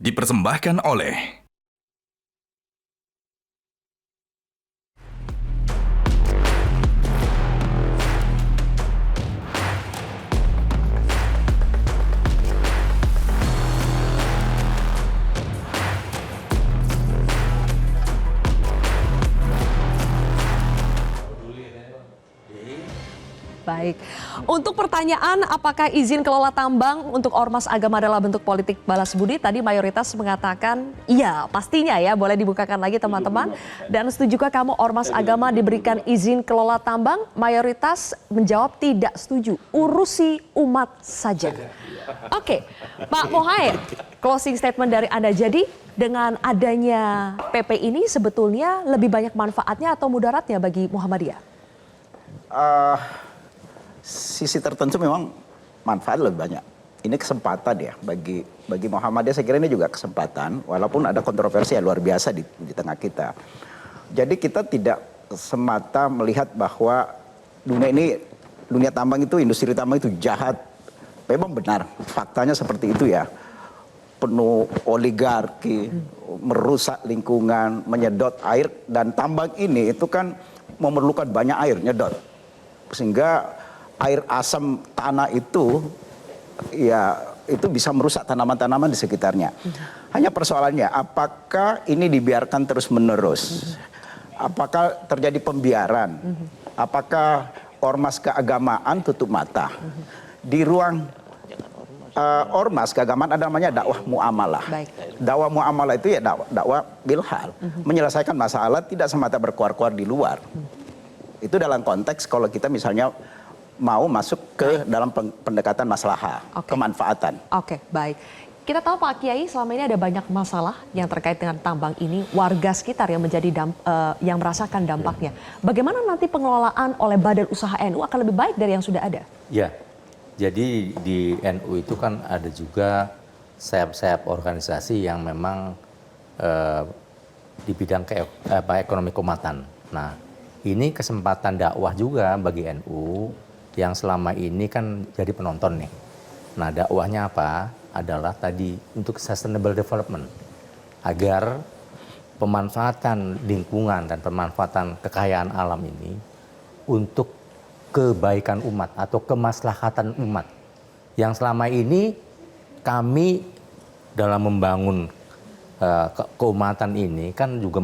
dipersembahkan oleh Baik, untuk pertanyaan apakah izin kelola tambang untuk ormas agama adalah bentuk politik balas budi, tadi mayoritas mengatakan iya, pastinya ya, boleh dibukakan lagi teman-teman. Dan setujukah kamu ormas agama diberikan izin kelola tambang? Mayoritas menjawab tidak setuju, urusi umat saja. Oke, Pak Mohair, closing statement dari Anda. Jadi dengan adanya PP ini sebetulnya lebih banyak manfaatnya atau mudaratnya bagi Muhammadiyah? Sisi tertentu memang manfaat lebih banyak. Ini kesempatan ya bagi Muhammadiyah, saya kira ini juga kesempatan walaupun ada kontroversi yang luar biasa di tengah kita. Jadi kita tidak semata melihat bahwa dunia tambang itu, industri tambang itu jahat. Memang benar, faktanya seperti itu ya. Penuh oligarki, merusak lingkungan, menyedot air, dan tambang ini itu kan memerlukan banyak air, nyedot. Sehingga air asam tanah itu ya itu bisa merusak tanaman-tanaman di sekitarnya. Hanya persoalannya apakah ini dibiarkan terus-menerus? Apakah terjadi pembiaran? Apakah ormas keagamaan tutup mata? Di ruang ormas keagamaan ada namanya dakwah muamalah. Dakwah muamalah itu ya dakwah bilhal, menyelesaikan masalah tidak semata berkuar-kuar di luar. Itu dalam konteks kalau kita misalnya mau masuk ke dalam pendekatan maslahah, kemanfaatan. Oke, baik. Kita tahu Pak Kiai selama ini ada banyak masalah yang terkait dengan tambang ini, warga sekitar yang yang merasakan dampaknya. Bagaimana nanti pengelolaan oleh Badan Usaha NU akan lebih baik dari yang sudah ada? Ya, jadi di NU itu kan ada juga sayap-sayap organisasi yang memang di bidang ekonomi keumatan. Nah, ini kesempatan dakwah juga bagi NU yang selama ini kan jadi penonton nih. Nah, dakwahnya apa? Adalah tadi untuk sustainable development. Agar pemanfaatan lingkungan dan pemanfaatan kekayaan alam ini untuk kebaikan umat atau kemaslahatan umat. Yang selama ini kami dalam membangun keumatan ini kan juga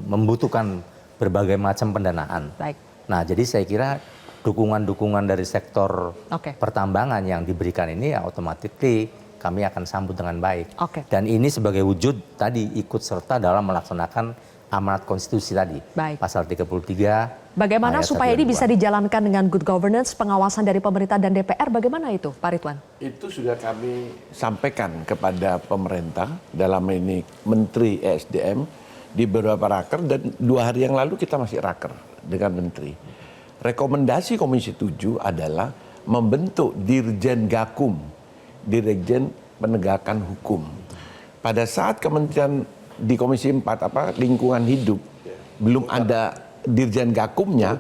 membutuhkan berbagai macam pendanaan. Baik. Nah, jadi saya kira dukungan-dukungan dari sektor pertambangan yang diberikan ini ya otomatis kami akan sambut dengan baik. Dan ini sebagai wujud tadi ikut serta dalam melaksanakan amanat konstitusi tadi. Baik. Pasal 33. Bagaimana supaya ini bisa dijalankan dengan good governance, pengawasan dari pemerintah dan DPR, bagaimana itu Pak Ridwan? Itu sudah kami sampaikan kepada pemerintah dalam ini Menteri ESDM di beberapa raker, dan 2 hari yang lalu kita masih raker dengan Menteri. Rekomendasi Komisi 7 adalah membentuk Dirjen Gakum, Dirjen Penegakan Hukum. Pada saat Kementerian di Komisi 4 Lingkungan Hidup belum ada Dirjen Gakumnya,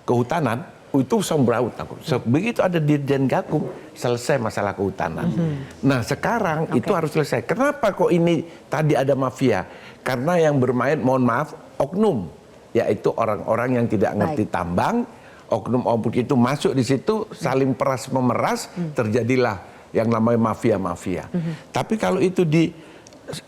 kehutanan itu sembraut aku. Begitu ada Dirjen Gakum, selesai masalah kehutanan. Nah, sekarang itu harus selesai. Kenapa kok ini tadi ada mafia? Karena yang bermain, mohon maaf, oknum, yaitu orang-orang yang tidak ngerti tambang, oknum itu masuk di situ, saling peras memeras, terjadilah yang namanya mafia-mafia. Tapi kalau itu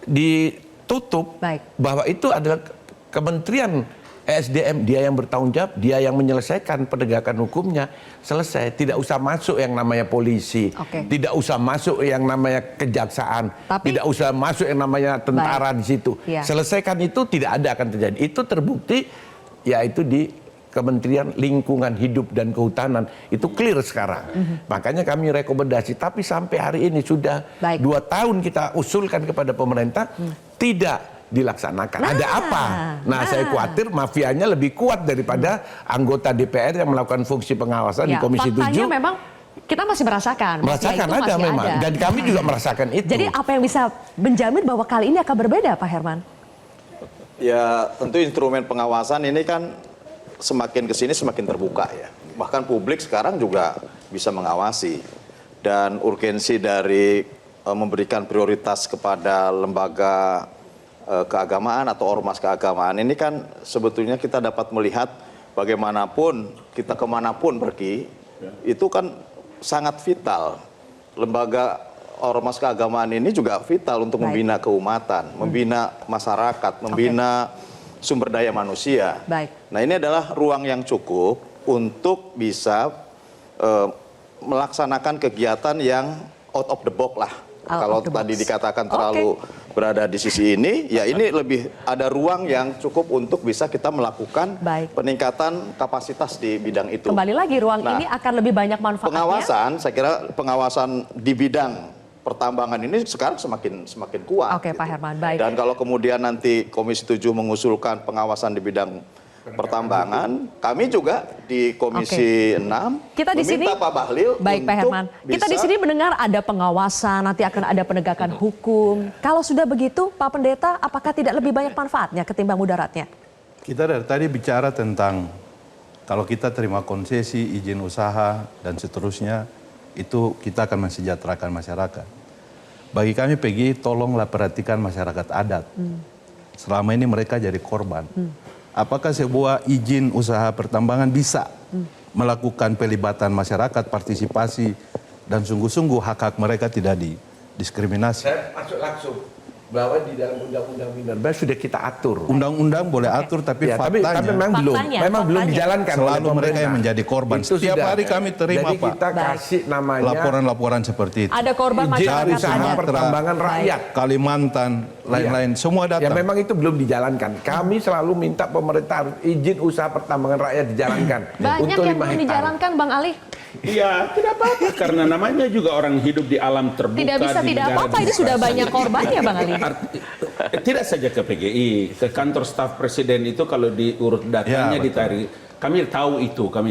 ditutup, bahwa itu adalah Kementerian ESDM, dia yang bertanggung jawab, dia yang menyelesaikan penegakan hukumnya, selesai. Tidak usah masuk yang namanya polisi, tidak usah masuk yang namanya kejaksaan, tidak usah masuk yang namanya tentara di situ. Selesaikan itu, tidak ada akan terjadi. Itu terbukti, yaitu di Kementerian Lingkungan Hidup dan Kehutanan. Itu clear sekarang. Makanya kami rekomendasi, tapi sampai hari ini sudah 2 tahun kita usulkan kepada pemerintah, tidak dilaksanakan. Ada apa? Saya khawatir mafianya lebih kuat daripada anggota DPR yang melakukan fungsi pengawasan di Komisi 7. Faktanya memang kita masih merasakan ada memang, dan kami juga merasakan itu. Jadi apa yang bisa menjamin bahwa kali ini akan berbeda, Pak Herman? Ya, tentu instrumen pengawasan ini kan semakin kesini semakin terbuka ya. Bahkan publik sekarang juga bisa mengawasi. dan urgensi dari memberikan prioritas kepada lembaga keagamaan atau ormas keagamaan ini kan sebetulnya kita dapat melihat bagaimanapun kita kemanapun pergi itu kan sangat vital. Lembaga ormas keagamaan ini juga vital untuk membina keumatan, membina masyarakat, membina sumber daya manusia. Baik. Nah ini adalah ruang yang cukup untuk bisa melaksanakan kegiatan yang out of the box lah. Kalau tadi dikatakan terlalu berada di sisi ini, ya ini lebih ada ruang yang cukup untuk bisa kita melakukan peningkatan kapasitas di bidang itu. Kembali lagi ruang ini akan lebih banyak manfaatnya. Pengawasan, saya kira pengawasan di bidang pertambangan ini sekarang semakin kuat. Oke, Pak Herman, baik. Dan kalau kemudian nanti Komisi 7 mengusulkan pengawasan di bidang pertambangan, kami juga di Komisi 6 kita di sini, meminta Pak Bahlil baik Pak Herman, kita di sini mendengar ada pengawasan, nanti akan ada penegakan hukum. Kalau sudah begitu, Pak Pendeta, apakah tidak lebih banyak manfaatnya ketimbang mudaratnya? Kita dari tadi bicara tentang kalau kita terima konsesi, izin usaha, dan seterusnya, itu kita akan mensejahterakan masyarakat. Bagi kami PGI, tolonglah perhatikan masyarakat adat. Selama ini mereka jadi korban. Apakah sebuah izin usaha pertambangan bisa melakukan pelibatan masyarakat, partisipasi, dan sungguh-sungguh hak-hak mereka tidak didiskriminasi? Saya masuk langsung bahwa di dalam undang-undang minerba sudah kita atur. Undang-undang boleh atur, tapi Ya, faktanya tapi memang belum dijalankan. selalu oleh mereka yang pemerintah. menjadi korban. Itu Setiap sudah. hari kami terima, Jadi Pak, kita kasih namanya laporan-laporan seperti itu. Ada korban izin masyarakat usaha adat. pertambangan rakyat. Kalimantan, lain-lain, semua Ya datang. memang itu belum dijalankan. Kami selalu minta pemerintah harus izin usaha pertambangan rakyat dijalankan. Banyak untuk yang 5 belum hektar. dijalankan, Bang Ali. Iya, tidak apa-apa karena namanya juga orang hidup di alam terbuka. Tidak bisa di tidak negara apa-apa, ini sudah demokrasi. banyak korbannya, Bang Ali. Tidak saja ke PGI, ke kantor staf presiden itu kalau diurut datanya Ya, betul. ditarik. Kami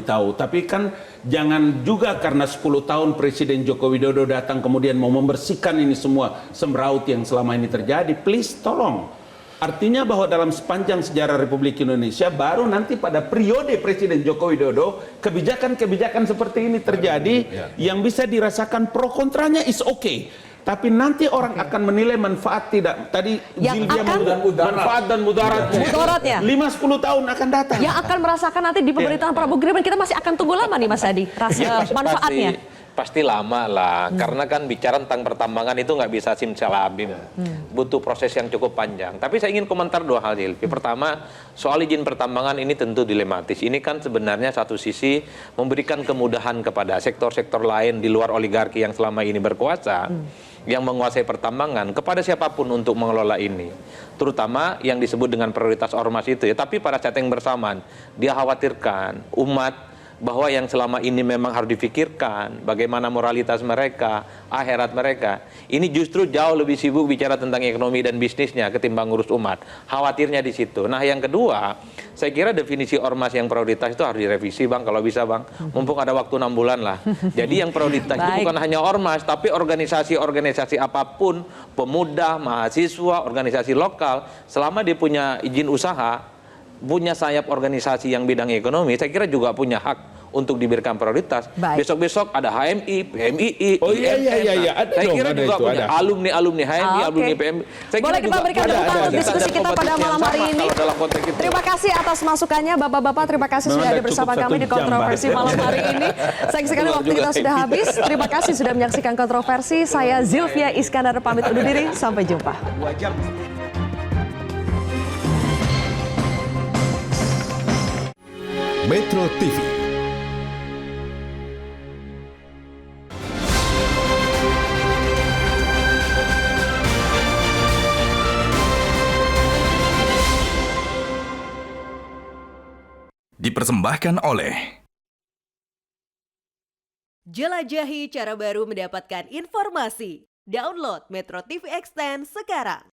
tahu. Tapi kan jangan juga karena 10 tahun Presiden Joko Widodo datang kemudian mau membersihkan ini semua semraut yang selama ini terjadi. Please, tolong. Artinya bahwa dalam sepanjang sejarah Republik Indonesia baru nanti pada periode Presiden Joko Widodo kebijakan-kebijakan seperti ini terjadi yang bisa dirasakan pro kontranya is okay. Tapi nanti orang akan menilai manfaat tidak. Tadi Yang Zilvia akan- menyebut manfaat dan mudaratnya. Mudaratnya. 5-10 tahun akan datang. Yang akan merasakan nanti di pemerintahan Prabowo Gibran, kita masih akan tunggu lama nih Mas Adi, manfaatnya. Pasti lama lah, karena kan bicara tentang pertambangan itu nggak bisa simsalabim, butuh proses yang cukup panjang. Tapi saya ingin komentar dua hal, Hilvi. Pertama, soal izin pertambangan ini tentu dilematis. Ini kan sebenarnya satu sisi memberikan kemudahan kepada sektor-sektor lain di luar oligarki yang selama ini berkuasa, yang menguasai pertambangan, kepada siapapun untuk mengelola ini. Terutama yang disebut dengan prioritas ormas itu ya. Tapi pada saat yang bersamaan, dia khawatirkan umat bahwa yang selama ini memang harus difikirkan bagaimana moralitas mereka, akhirat mereka, ini justru jauh lebih sibuk bicara tentang ekonomi dan bisnisnya ketimbang ngurus umat. Khawatirnya di situ. Nah, yang kedua, saya kira definisi ormas yang prioritas itu harus direvisi, Bang, kalau bisa, Bang. Mumpung ada waktu 6 bulan lah. Jadi yang prioritas itu bukan hanya ormas, tapi organisasi-organisasi apapun, pemuda, mahasiswa, organisasi lokal, selama dia punya izin usaha, punya sayap organisasi yang bidang ekonomi, saya kira juga punya hak untuk diberikan prioritas. Besok-besok ada HMI, PMII, Oh iya, IMM. ada Saya dong, kira ada juga itu, punya ada. alumni HMI, alumni PMI. Saya Boleh kira kita juga berikan ada tepuk tangan untuk diskusi kita pada malam hari ini. kalau dalam konteks itu. Terima kasih atas masukannya Bapak-bapak, terima kasih Memang sudah ada cukup bersama 1 kami di jam, kontroversi Mbak. malam hari ini. Sayang sekali waktu kita sudah habis. Terima kasih sudah menyaksikan kontroversi. Saya Zilvia Iskandar pamit undur diri. Sampai jumpa. Metro TV. Dipersembahkan oleh Jelajahi cara baru mendapatkan informasi. Download Metro TV Extend sekarang.